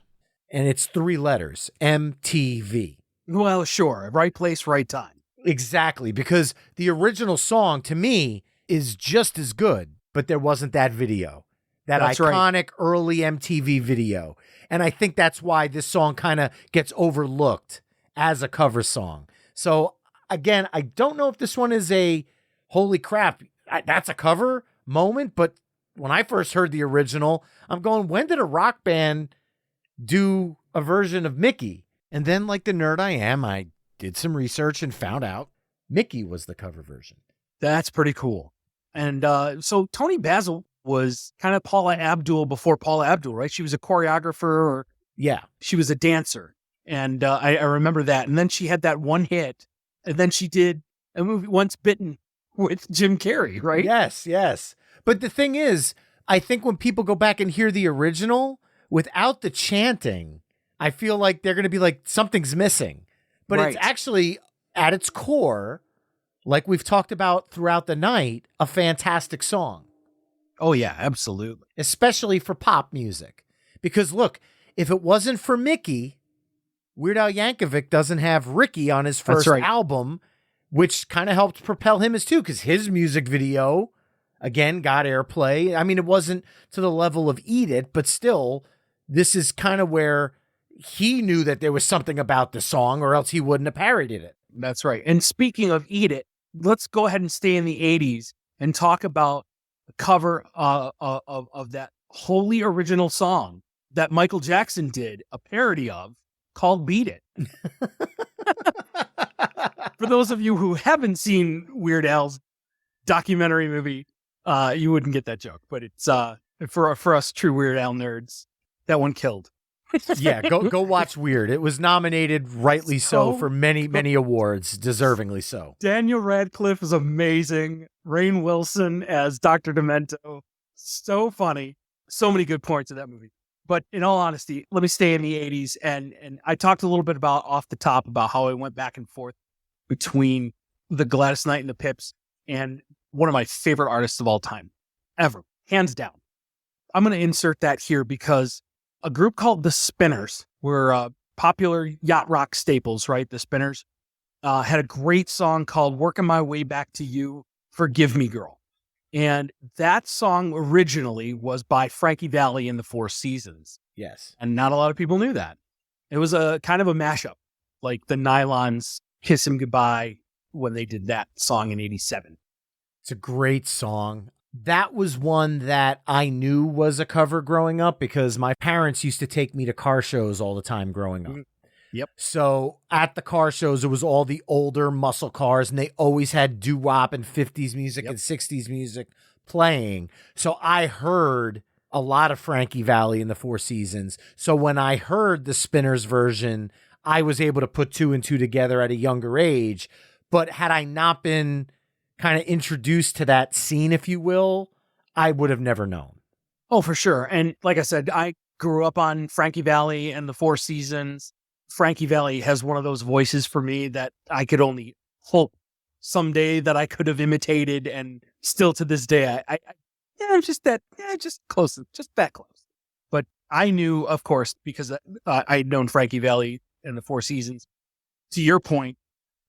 And it's 3 letters, MTV. Well, sure. Right place, right time. Exactly, because the original song to me is just as good, but there wasn't that video, that That's iconic right. early MTV video. And I think that's why this song kind of gets overlooked as a cover song. So again, I don't know if this one is a holy crap, that's a cover moment, but when I first heard the original, I'm going, when did a rock band do a version of Mickey? And then, like the nerd I am, I did some research and found out Mickey was the cover version. That's pretty cool. And so Tony Basil was kind of Paula Abdul before Paula Abdul, right? She was a choreographer, or Yeah. she was a dancer. And I remember that. And then she had that one hit. And then she did a movie, Once Bitten, with Jim Carrey, right? Yes, yes. But the thing is, I think when people go back and hear the original without the chanting, I feel like they're going to be like, something's missing. But Right. it's actually, at its core, like we've talked about throughout the night, a fantastic song, Oh, yeah, absolutely. especially for pop music. Because look, if it wasn't for Mickey, Weird Al Yankovic doesn't have Ricky on his first right. album, which kind of helped propel him as too, because his music video, again, got airplay. I mean, it wasn't to the level of Eat It, but still, this is kind of where he knew that there was something about the song, or else he wouldn't have parodied it. That's right. And speaking of Eat It, let's go ahead and stay in the 80s and talk about the cover of that wholly original song that Michael Jackson did a parody of, called Beat It. For those of you who haven't seen Weird Al's documentary movie, you wouldn't get that joke. But it's for us true Weird Al nerds, that one killed. Yeah, go watch Weird. It was nominated, rightly so, So for many awards, deservingly so. Daniel Radcliffe is amazing. Rainn Wilson as Dr. Demento. So funny. So many good points in that movie. But in all honesty, let me stay in the 80s. And I talked a little bit about off the top about how I went back and forth between the Gladys Knight and the Pips and one of my favorite artists of all time, ever, hands down. I'm going to insert that here because a group called the Spinners were popular yacht rock staples, right? The Spinners had a great song called Working My Way Back to You, Forgive Me Girl. And that song originally was by Frankie Valli and the Four Seasons. Yes. And not a lot of people knew that. It was a kind of a mashup, like the Nylons' Kiss Him Goodbye when they did that song in 87. It's a great song. That was one that I knew was a cover growing up because my parents used to take me to car shows all the time growing up. Yep. So at the car shows, it was all the older muscle cars, and they always had doo-wop and 50s music and 60s music playing. So I heard a lot of Frankie Valli and the Four Seasons. So when I heard the Spinners version, I was able to put 2 and 2 together at a younger age. But had I not been kind of introduced to that scene, if you will, I would have never known. Oh, for sure. And like I said, I grew up on Frankie Valli and the Four Seasons. Frankie Valli has one of those voices for me that I could only hope someday that I could have imitated, and still to this day, I'm just close, just that close. But I knew, of course, because I'd known Frankie Valli and the Four Seasons. To your point,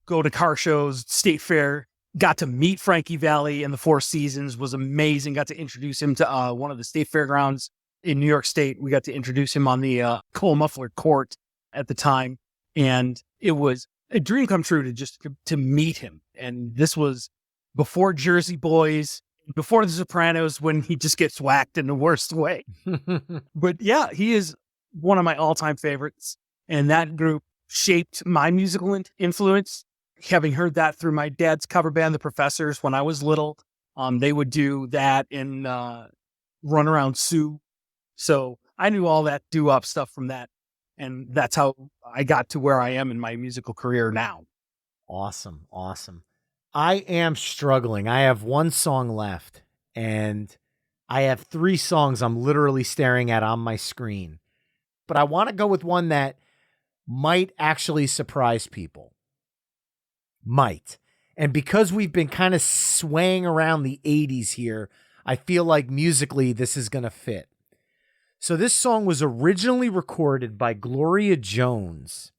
go to car shows, State Fair, got to meet Frankie Valli and the Four Seasons, was amazing. Got to introduce him to one of the state fairgrounds in New York State. We got to introduce him on the Cole Muffler Court at the time. And it was a dream come true to meet him. And this was before Jersey Boys, before The Sopranos, when he just gets whacked in the worst way. But yeah, he is one of my all-time favorites. And that group shaped my musical influence. Having heard that through my dad's cover band, The Professors, when I was little, they would do that in Run Around Sue. So I knew all that doo-wop stuff from that. And that's how I got to where I am in my musical career now. Awesome. I am struggling. I have one song left, and I have 3 songs I'm literally staring at on my screen. But I want to go with one that might actually surprise people. Might. And because we've been kind of swaying around the 80s here, I feel like musically this is going to fit. So this song was originally recorded by Gloria Jones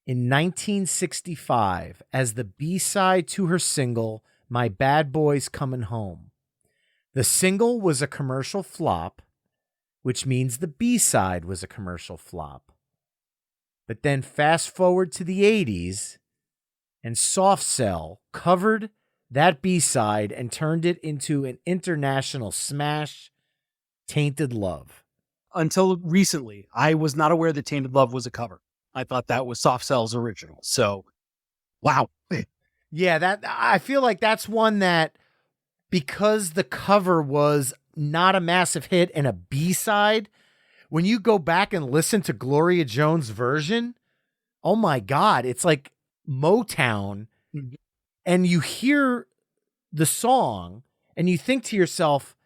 in 1965 as the B-side to her single, My Bad Boy's Coming Home. The single was a commercial flop, which means the B-side was a commercial flop. But then fast forward to the 80s, and Soft Cell covered that B-side and turned it into an international smash, Tainted Love. Until recently, I was not aware that Tainted Love was a cover. I thought that was Soft Cell's original. So, wow. Yeah, I feel like that's one that, because the cover was not a massive hit and a B-side, when you go back and listen to Gloria Jones' version, oh my God, it's like Motown. Mm-hmm. And you hear the song and you think to yourself,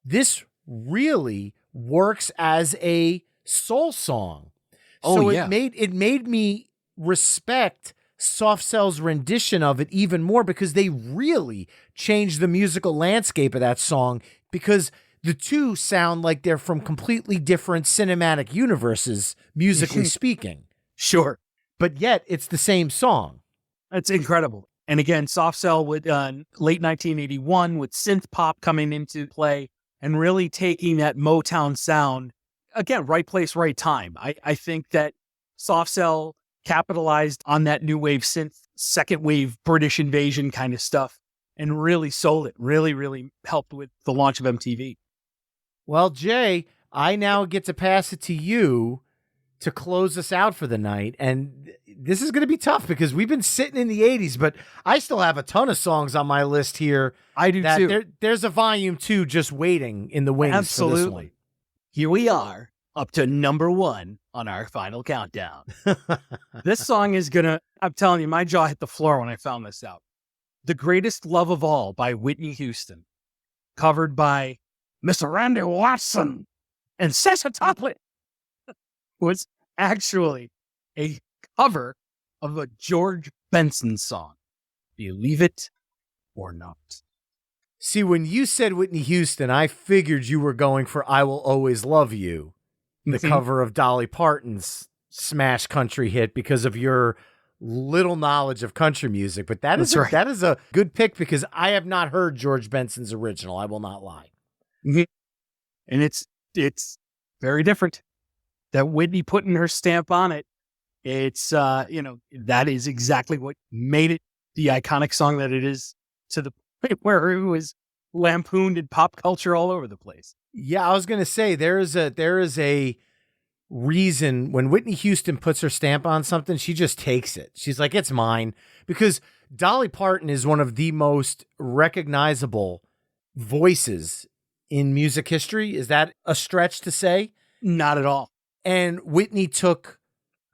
this really works as a soul song. So yeah. it made me respect Soft Cell's rendition of it even more, because they really changed the musical landscape of that song, because the two sound like they're from completely different cinematic universes, musically speaking. Sure. But yet it's the same song. That's incredible. And again, Soft Cell with late 1981 with synth pop coming into play and really taking that Motown sound. Again, right place, right time. I think that Soft Cell capitalized on that new wave synth, second wave British invasion kind of stuff and really sold it. Really, really helped with the launch of MTV. Well, Jay, I now get to pass it to you to close us out for the night. And this is going to be tough because we've been sitting in the 80s, but I still have a ton of songs on my list here. I do too. There's a volume 2 just waiting in the wings. Absolutely. For this one. Here we are, up to number 1 on our final countdown. This song is going to, I'm telling you, my jaw hit the floor when I found this out. The Greatest Love of All by Whitney Houston, covered by Mr. Randy Watson and Sessa Topley, was actually a cover of a George Benson song. Believe it or not. See, when you said Whitney Houston, I figured you were going for I Will Always Love You, the cover of Dolly Parton's smash country hit, because of your little knowledge of country music. But that is a good pick, because I have not heard George Benson's original. I will not lie. Mm-hmm. And it's very different. That Whitney putting her stamp on it, it's that is exactly what made it the iconic song that it is, to the point where it was lampooned in pop culture all over the place. Yeah, I was gonna say there is a reason when Whitney Houston puts her stamp on something, she just takes it. She's like, it's mine, because Dolly Parton is one of the most recognizable voices in music history. Is that a stretch to say? Not at all. And Whitney took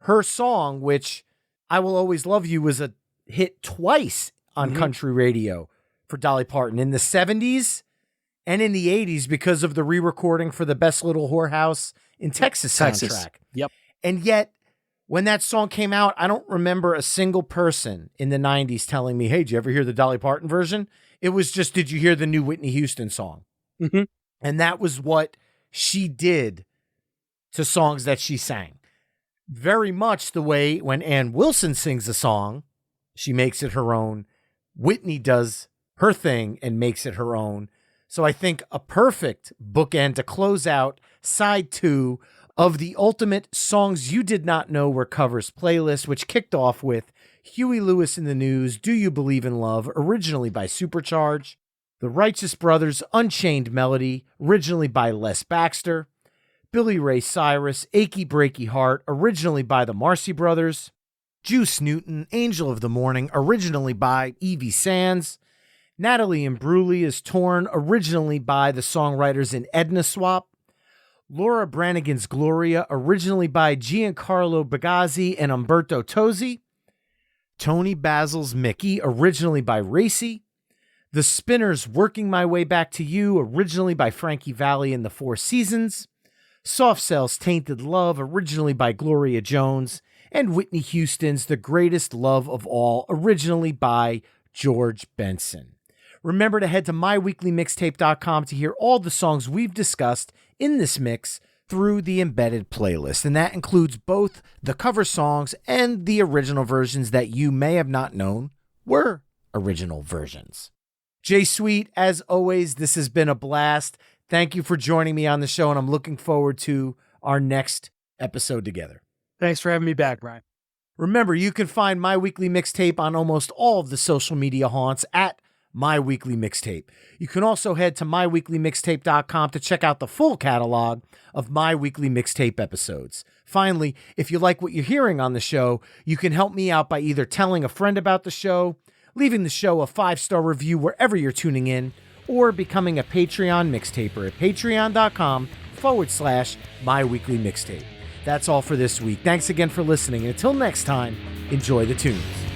her song, which I Will Always Love You was a hit twice on country radio for Dolly Parton, in the 70s and in the 80s, because of the re-recording for the Best Little Whorehouse in Texas soundtrack. Yep. And yet, when that song came out, I don't remember a single person in the 90s telling me, hey, did you ever hear the Dolly Parton version? It was just, did you hear the new Whitney Houston song? Mm-hmm. And that was what she did to songs that she sang. Very much the way when Ann Wilson sings a song, she makes it her own. Whitney does her thing and makes it her own. So I think a perfect bookend to close out side 2 of the ultimate Songs You Did Not Know Were Covers playlist, which kicked off with Huey Lewis in the News, Do You Believe in Love, originally by Supercharge. The Righteous Brothers, Unchained Melody, originally by Les Baxter. Billy Ray Cyrus, Achy Breaky Heart, originally by the Marcy Brothers. Juice Newton, Angel of the Morning, originally by Evie Sands. Natalie Imbruglia is Torn, originally by the songwriters in Edna Swap. Laura Branigan's Gloria, originally by Giancarlo Bagazzi and Umberto Tozzi. Tony Basil's Mickey, originally by Racy. The Spinners' Working My Way Back to You, originally by Frankie Valli and the Four Seasons. Soft Cell's Tainted Love, originally by Gloria Jones. And Whitney Houston's The Greatest Love of All, originally by George Benson. Remember to head to myweeklymixtape.com to hear all the songs we've discussed in this mix through the embedded playlist. And that includes both the cover songs and the original versions that you may have not known were original versions. Jay Sweet, as always, this has been a blast. Thank you for joining me on the show, and I'm looking forward to our next episode together. Thanks for having me back, Brian. Remember, you can find My Weekly Mixtape on almost all of the social media haunts at My Weekly Mixtape. You can also head to myweeklymixtape.com to check out the full catalog of My Weekly Mixtape episodes. Finally, if you like what you're hearing on the show, you can help me out by either telling a friend about the show, leaving the show a 5-star review wherever you're tuning in, or becoming a Patreon mixtaper at patreon.com/myweeklymixtape. That's all for this week. Thanks again for listening. And until next time, enjoy the tunes.